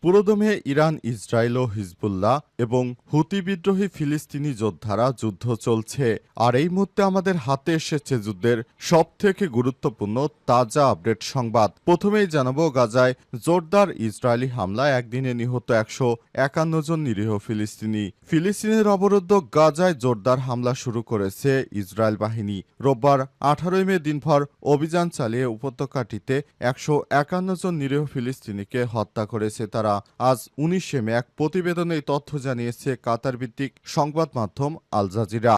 পুরোদমে Iran, Israel ও Hezbollah এবং হুতি বিদ্রোহী ফিলিস্তিনি যোদ্ধারা যুদ্ধ চলছে। আর এই মুহূর্তে আমাদের হাতে এসেছে যুদ্ধের সবথেকে গুরুত্বপূর্ণ তাজা আপডেট সংবাদ। প্রথমেই জানাবো, গাজায় জোরদার ইসরায়েলি হামলায় একদিনে নিহত 151 জন নিরীহ ফিলিস্তিনি। ফিলিস্তিনের অবরুদ্ধ গাজায় জোরদার হামলা শুরু করেছে ইসরায়েল বাহিনী। রোববার 18 মে দিনভর অভিযান চালিয়ে উপত্যকাটিতে 151 জন নিরীহ ফিলিস্তিনিকে হত্যা করেছে তারা। আজ 19 মে এক প্রতিবেদনে এই তথ্য জানিয়েছে কাতার ভিত্তিক সংবাদ মাধ্যম আল জাজিরা।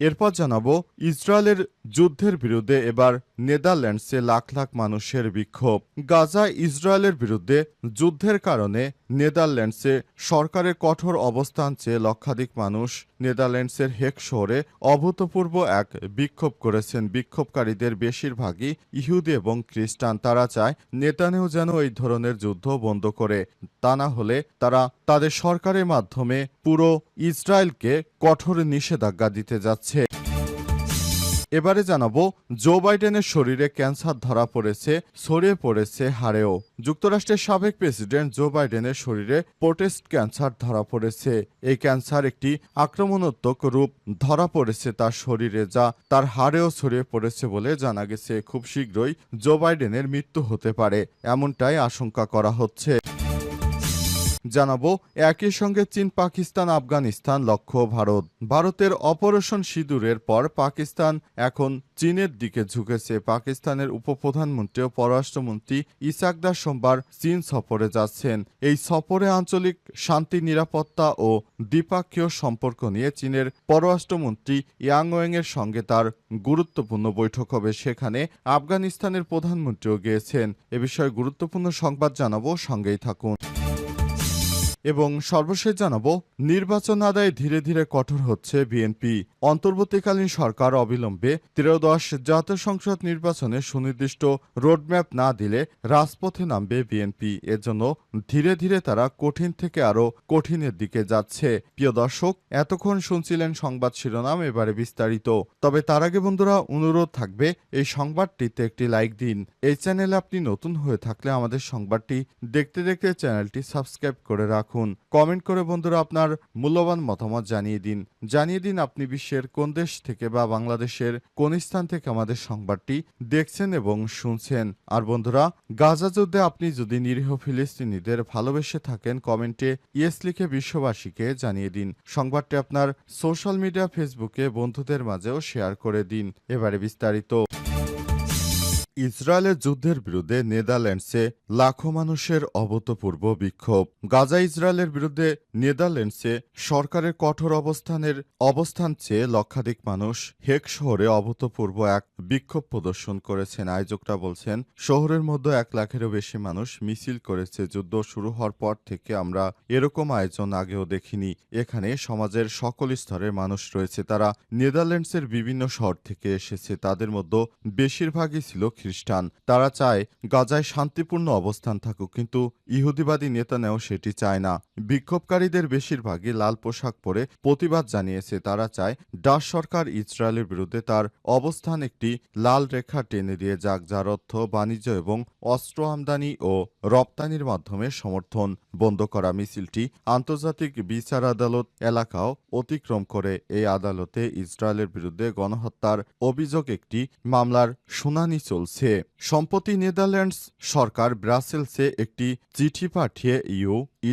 এরপর জানাবো, ইসরায়েলের যুদ্ধের বিরুদ্ধে এবার নেদারল্যান্ডসে লাখ লাখ মানুষের বিক্ষোভ। গাজায় ইসরায়েলের বিরুদ্ধে যুদ্ধের কারণে নেদারল্যান্ডসে সরকারের কঠোর অবস্থান চেয়ে লক্ষাধিক মানুষ নেদারল্যান্ডসের হেগ শহরে অভূতপূর্ব এক বিক্ষোভ করেছেন। বিক্ষোভকারীদের বেশিরভাগই ইহুদি এবং খ্রিস্টান। তারা চায় নেতানিয়াহু যেন এই ধরনের যুদ্ধ বন্ধ করে, তা না হলে তারা তাদের সরকারের মাধ্যমে পুরো ইসরায়েলকে কঠোর নিষেধাজ্ঞা দিতে যাচ্ছে। এবারে জানাবো, জো বাইডেনের শরীরে ক্যান্সার ধরা পড়েছে, ছড়িয়ে পড়েছে হাড়েও। যুক্তরাষ্ট্রের সাবেক প্রেসিডেন্ট জো বাইডেনের শরীরে প্রোস্টেট ক্যান্সার ধরা পড়েছে। এই ক্যান্সার একটি আক্রমণাত্মক রূপ ধরা পড়েছে তার শরীরে, যা তার হাড়েও ছড়িয়ে পড়েছে বলে জানা গেছে। খুব শীঘ্রই জো বাইডেনের মৃত্যু হতে পারে, এমনটাই আশঙ্কা করা হচ্ছে। জানাবো, একই সঙ্গে চীন, পাকিস্তান, আফগানিস্তান লক্ষ্য ভারত। ভারতের অপারেশন সিঁদুরের পর পাকিস্তান এখন চীনের দিকে ঝুঁকেছে। পাকিস্তানের উপপ্রধানমন্ত্রী ও পররাষ্ট্রমন্ত্রী ইসাকদার সোমবার চীন সফরে যাচ্ছেন। এই সফরে আঞ্চলিক শান্তি, নিরাপত্তা ও দ্বিপাক্ষীয় সম্পর্ক নিয়ে চীনের পররাষ্ট্রমন্ত্রী ইয়াং ওয়েংয়ের সঙ্গে তার গুরুত্বপূর্ণ বৈঠক হবে। সেখানে আফগানিস্তানের প্রধানমন্ত্রীও গিয়েছেন। এ বিষয়ে গুরুত্বপূর্ণ সংবাদ জানাবো, সঙ্গেই থাকুন। এবং সর্বশেষ জানাবো, নির্বাচন আদায়ে ধীরে ধীরে কঠোর হচ্ছে বিএনপি। অন্তর্বর্তীকালীন সরকার অবিলম্বে ত্রয়োদশ জাতীয় সংসদ নির্বাচনে সুনির্দিষ্ট রোডম্যাপ না দিলে রাজপথে নামবে বিএনপি। এজন্য ধীরে ধীরে তারা কঠিন থেকে আরও কঠিনের দিকে যাচ্ছে। প্রিয় দর্শক, এতক্ষণ শুনছিলেন সংবাদ শিরোনাম, এবারে বিস্তারিত। তবে তার আগে বন্ধুরা, অনুরোধ থাকবে এই সংবাদটিতে একটি লাইক দিন। এই চ্যানেলে আপনি নতুন হয়ে থাকলে আমাদের সংবাদটি দেখতে দেখতে চ্যানেলটি সাবস্ক্রাইব করে রাখুন। কমেন্ট করে বন্ধুরা আপনার মূল্যবান মতামত জানিয়ে দিন আপনি বিশ্বের কোন দেশ থেকে বা বাংলাদেশের কোন স্থান থেকে আমাদের সংবাদটি দেখছেন এবং শুনছেন। আর বন্ধুরা, গাজা যুদ্ধে আপনি যদি নিরীহ ফিলিস্তিনিদের ভালোবেসে থাকেন, কমেন্টে ইয়েস লিখে বিশ্ববাসীকে জানিয়ে দিন। সংবাদটি আপনার সোশ্যাল মিডিয়া, ফেসবুকে বন্ধুদের মাঝেও শেয়ার করে দিন। এবারে বিস্তারিত। ইসরায়েলের যুদ্ধের বিরুদ্ধে নেদারল্যান্ডসে লাখো মানুষের অভূতপূর্ব বিক্ষোভ। গাজা ইসরায়েলের বিরুদ্ধে নেদারল্যান্ডসে সরকারের কঠোর অবস্থান চেয়ে লক্ষাধিক মানুষ হেগ শহরে অভূতপূর্ব এক বিক্ষোভ প্রদর্শন করেছেন। আয়োজকরা বলছেন, শহরের মধ্যে 1 লাখেরও বেশি মানুষ মিছিল করেছে। যুদ্ধ শুরু হওয়ার পর থেকে আমরা এরকম আয়োজন আগেও দেখিনি। এখানে সমাজের সকল স্তরের মানুষ রয়েছে। তারা নেদারল্যান্ডসের বিভিন্ন শহর থেকে এসেছে। তাদের মধ্যে বেশিরভাগই ছিল খ্রিস্টান। তারা চায় গাজায় শান্তিপূর্ণ অবস্থান থাকুক, কিন্তু ইহুদিবাদী নেতানিয়াহু সেটি চায় না। বিক্ষোভকারীদের বেশিরভাগই লাল পোশাক পরে প্রতিবাদ জানিয়েছে। তারা চায় ডাচ সরকার ইসরায়েলের বিরুদ্ধে তার অবস্থান একটি লাল রেখা টেনে দিয়ে যাক, যার অর্থ বাণিজ্য এবং অস্ত্র আমদানি ও রপ্তানির মাধ্যমে সমর্থন বন্ধ করা। মিছিলটি আন্তর্জাতিক বিচার আদালত এলাকাও অতিক্রম করে। এই আদালতে ইসরায়েলের বিরুদ্ধে গণহত্যার অভিযোগ একটি মামলার শুনানি চলছে। সম্প্রতি নেদারল্যান্ডস সরকার ব্রাসেলসে একটি চিঠি পাঠিয়ে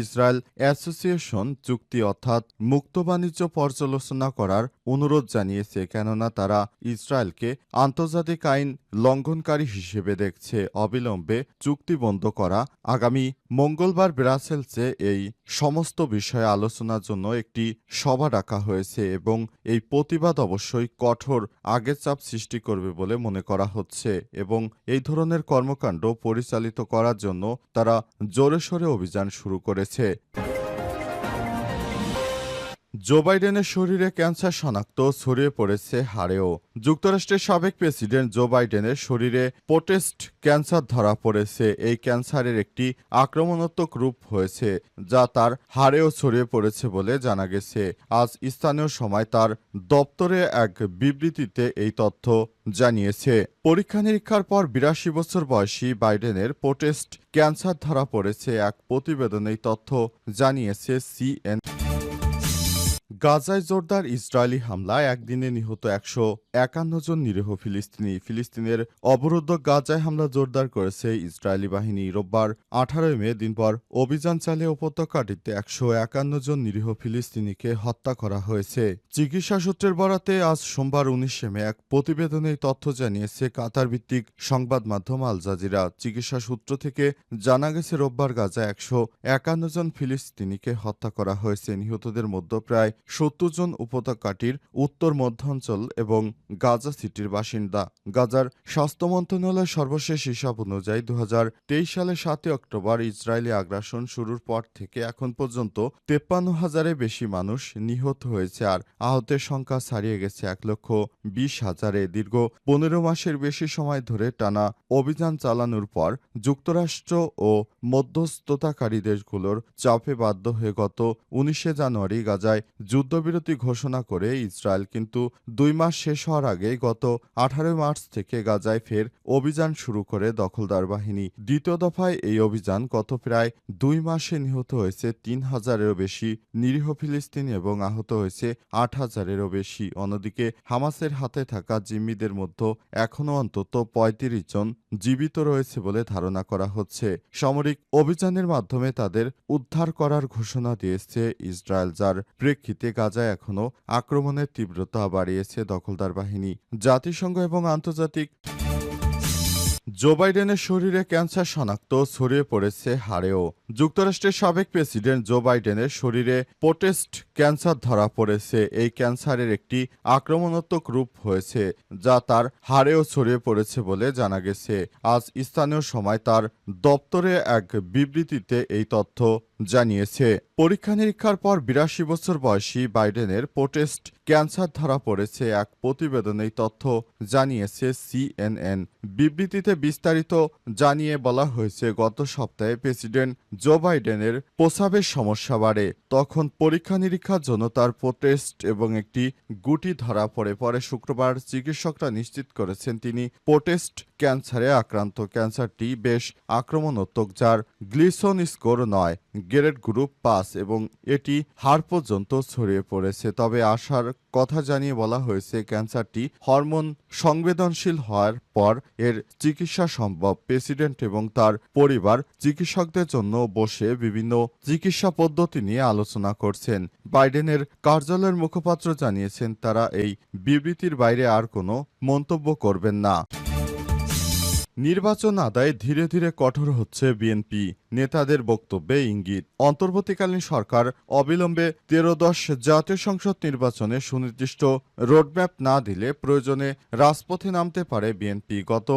ইসরায়েল অ্যাসোসিয়েশন চুক্তি অর্থাৎ মুক্ত বাণিজ্য পর্যালোচনা করার অনুরোধ জানিয়েছে, কেননা তারা ইসরায়েলকে আন্তর্জাতিক আইন লঙ্ঘনকারী হিসেবে দেখছে। অবিলম্বে চুক্তি বন্ধ করা। আগামী মঙ্গলবার ব্রাসেলসে এই সমস্ত বিষয়ে আলোচনার জন্য একটি সভা ডাকা হয়েছে এবং এই প্রতিবাদ অবশ্যই কঠোর আগের চাপ সৃষ্টি করবে বলে মনে করা হচ্ছে এবং এই ধরনের কর্মকাণ্ড পরিচালিত করার জন্য তারা জোরে সোরে অভিযান শুরু করেছে। জো বাইডেনের শরীরে ক্যান্সার শনাক্ত, ছড়িয়ে পড়েছে হাড়েও। যুক্তরাষ্ট্রের সাবেক প্রেসিডেন্ট জো বাইডেনের শরীরে পোস্ট ক্যান্সার ধরা পড়েছে। এই ক্যান্সারের একটি আক্রমণাত্মক রূপ হয়েছে, যা তার হাড়েও ছড়িয়ে পড়েছে বলে জানা গেছে। আজ স্থানীয় সময় তার দপ্তরে এক বিবৃতিতে এই তথ্য জানিয়েছে। পরীক্ষা নিরীক্ষার পর ৮২ বছর বয়সী বাইডেনের পোস্ট ক্যান্সার ধরা পড়েছে। এক প্রতিবেদনে এই তথ্য জানিয়েছে সিএনএন। গাজায় জোরদার ইসরায়েলি হামলায় একদিনে নিহত ১৫১ জন নিরীহ ফিলিস্তিনি। ফিলিস্তিনের অবরুদ্ধ গাজায় হামলা জোরদার করেছে ইসরায়েলি বাহিনী। রোববার ১৮ মে দিনভর অভিযান চালিয়ে উপত্যকাটিতে ১৫১ জন নিরীহ ফিলিস্তিনিকে হত্যা করা হয়েছে। চিকিৎসা সূত্রের বরাতে আজ সোমবার ১৯ মে এক প্রতিবেদনে এই তথ্য জানিয়েছে কাতার ভিত্তিক সংবাদ মাধ্যম আল জাজিরা। চিকিৎসা সূত্র থেকে জানা গেছে রোববার গাজায় ১৫১ জন ফিলিস্তিনিকে হত্যা করা হয়েছে। নিহতদের মধ্যে প্রায় ৭০ জন উপত্যকাটির উত্তর মধ্যাঞ্চল এবং গাজা সিটির বাসিন্দা। গাজার স্বাস্থ্য মন্ত্রণালয়ের সর্বশেষ হিসাব অনুযায়ী ২০২৩ সালের ৭ অক্টোবর ইসরায়েলি আগ্রাসন শুরুর পর থেকে এখন পর্যন্ত ৫৩,০০০-এর বেশি মানুষ নিহত হয়েছে, আর আহতের সংখ্যা ছাড়িয়ে গেছে ১,২০,০০০-এ। দীর্ঘ ১৫ মাসের বেশি সময় ধরে টানা অভিযান চালানোর পর যুক্তরাষ্ট্র ও মধ্যস্থতাকারী দেশগুলোর চাপে বাধ্য হয়ে গত ১৯ জানুয়ারি গাজায় যুদ্ধবিরতি ঘোষণা করে ইসরায়েল। কিন্তু ২ মাস শেষ হওয়ার আগেই গত ১৮ মার্চ থেকে গাজায় ফের অভিযান শুরু করে দখলদার বাহিনী। দ্বিতীয় দফায় এই অভিযান গত প্রায় ২ মাসে নিহত হয়েছে ৩,০০০-এরও বেশি নিরীহ ফিলিস্তিনি এবং আহত হয়েছে ৮,০০০-এরও বেশি। অন্যদিকে হামাসের হাতে থাকা জিম্মিদের মধ্যে এখনও অন্তত ৩৫ জন জীবিত রয়েছে বলে ধারণা করা হচ্ছে। সামরিক অভিযানের মাধ্যমে তাদের উদ্ধার করার ঘোষণা দিয়েছে ইসরায়েল, যার প্রেক্ষিতে গাজায় এখনও আক্রমণের তীব্রতা বাড়িয়েছে দখলদার বাহিনী। জাতিসংঘ এবং আন্তর্জাতিক জো বাইডেনের শরীরে ক্যান্সার শনাক্ত, ছড়িয়ে পড়েছে হাড়েও। যুক্তরাষ্ট্রের সাবেক প্রেসিডেন্ট জো বাইডেনের শরীরে পোস্ট ক্যান্সার ধরা পড়েছে। এই ক্যান্সারের একটি আক্রমণাত্মক রূপ হয়েছে, যা তার হাড়েও ছড়িয়ে পড়েছে বলে জানা গেছে। আজ স্থানীয় সময় তার দপ্তরে এক বিবৃতিতে এই তথ্য জানিয়েছে। পরীক্ষা নিরীক্ষার পর ৮২ বছর বয়সী বাইডেনের পোস্ট ক্যান্সার ধরা পড়েছে। এক প্রতিবেদনে এই তথ্য জানিয়েছে সিএনএন। বিবৃতিতে বিস্তারিত জানিয়ে বলা হয়েছে, গত সপ্তাহে প্রেসিডেন্ট জো বাইডেনের প্রস্রাবের সমস্যা বাড়ে। তখন পরীক্ষা নিরীক্ষার জন্য তার পোস্ট এবং একটি গুটি ধরা পড়ে। পরে শুক্রবার চিকিৎসকরা নিশ্চিত করেছেন তিনি পোস্ট ক্যান্সারে আক্রান্ত। ক্যান্সারটি বেশ আক্রমণাত্মক, যার গ্লিসন স্কোর ৯, গ্রেড গ্রুপ ৫ এবং এটি হাড় পর্যন্ত ছড়িয়ে পড়েছে। তবে আশার কথা জানিয়ে বলা হয়েছে, ক্যান্সারটি হরমোন সংবেদনশীল হওয়ার পর এর চিকিৎসা সম্ভব। প্রেসিডেন্ট এবং তার পরিবার চিকিৎসকদের জন্য বসে বিভিন্ন চিকিৎসা পদ্ধতি নিয়ে আলোচনা করছেন। বাইডেনের কার্যালয়ের মুখপাত্র জানিয়েছেন তারা এই বিবৃতির বাইরে আর কোনো মন্তব্য করবেন না। নির্বাচন আদায়ে ধীরে ধীরে কঠোর হচ্ছে বিএনপি, নেতাদের বক্তব্যে ইঙ্গিত। অন্তর্বর্তীকালীন সরকার অবিলম্বে ১৩দশ জাতীয় সংসদ নির্বাচনে সুনির্দিষ্ট রোডম্যাপ না দিলে প্রয়োজনে রাজপথে নামতে পারে বিএনপি। গত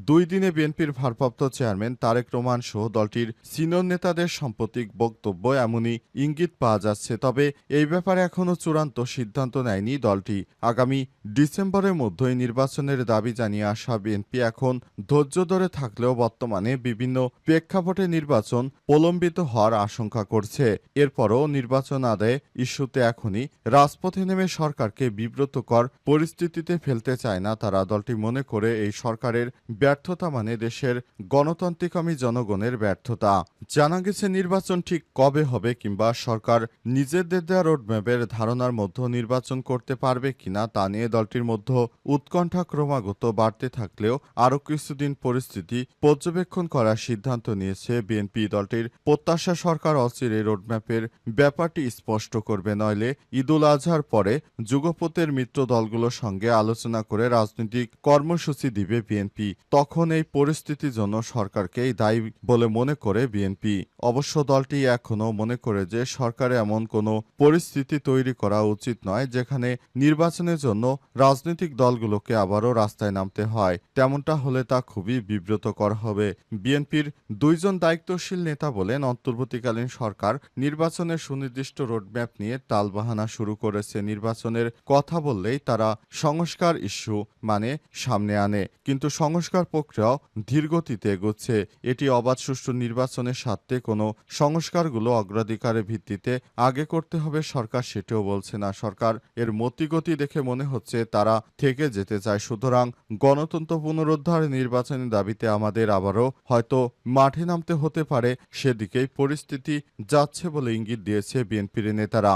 ২ দিনে বিএনপির ভারপ্রাপ্ত চেয়ারম্যান তারেক রহমান সহ দলটির সিনিয়র নেতাদের সাম্প্রতিক বক্তব্য এমনই ইঙ্গিত পাওয়া যাচ্ছে। তবে এই ব্যাপারে এখনও চূড়ান্ত সিদ্ধান্ত নেয়নি দলটি। আগামী ডিসেম্বরের মধ্যেই নির্বাচনের দাবি জানিয়ে আসা বিএনপি এখন ধৈর্য ধরে থাকলেও বর্তমানে বিভিন্ন প্রেক্ষাপটে নির্বাচন প্রলম্বিত হওয়ার আশঙ্কা করছে। এরপরও নির্বাচন আদায়ে ইস্যুতে এখনই রাজপথে নেমে সরকারকে বিব্রতকর পরিস্থিতিতে ফেলতে চায় না তারা। দলটি মনে করে এই সরকারের ব্যর্থতা মানে দেশের গণতান্ত্রিকামী জনগণের ব্যর্থতা। জানা গেছে, নির্বাচন ঠিক কবে হবে কিংবা সরকার নিজেদের দেওয়া রোডম্যাপের ধারণার মধ্যে নির্বাচন করতে পারবে কিনা তা নিয়ে দলটির মধ্যে উৎকণ্ঠা ক্রমাগত বাড়তে থাকলেও আরও কিছুদিন পরিস্থিতি পর্যবেক্ষণ করার সিদ্ধান্ত নিয়েছে বিএনপি। দলটির প্রত্যাশা, সরকার অচিরে রোডম্যাপের ব্যাপারটি স্পষ্ট করবে, নইলে ঈদুল আজহার পরে যুগপথের মিত্র দলগুলোর সঙ্গে আলোচনা করে রাজনৈতিক কর্মসূচি দিবে বিএনপি। তখন এই পরিস্থিতির জন্য সরকারকেই দায়ী বলে মনে করে বিএনপি। অবশ্য দলটি এখনও মনে করে যে সরকারে এমন কোনো পরিস্থিতি তৈরি করা উচিত নয় যেখানে নির্বাচনের জন্য রাজনৈতিক দলগুলোকে আবারও রাস্তায় নামতে হয়। তেমনটা হলে তা খুবই বিব্রত করা হবে। বিএনপির দুইজন দায়িত্বশীল নেতা বলেন, অন্তর্বর্তীকালীন সরকার নির্বাচনের সুনির্দিষ্ট রোডম্যাপ নিয়ে টালবাহানা শুরু করেছে। নির্বাচনের কথা বললেই তারা সংস্কার ইস্যু মানে সামনে আনে, কিন্তু সংস্কার প্রক্রিয়াও ধীরগতিতে এগোচ্ছে। এটি অবাধ সুষ্ঠু নির্বাচনের স্বার্থে কোনো সংস্কারগুলো অগ্রাধিকারের ভিত্তিতে আগে করতে হবে, সরকার সেটিও বলছে না। সরকার এর মতিগতি দেখে মনে হচ্ছে তারা থেকে যেতে চায়। সুতরাং গণতন্ত্র পুনরুদ্ধার, নির্বাচনী দাবিতে আমাদের আবারও হয়তো মাঠে নামতে হতে পারে, সেদিকেই পরিস্থিতি যাচ্ছে বলে ইঙ্গিত দিয়েছে বিএনপির নেতারা।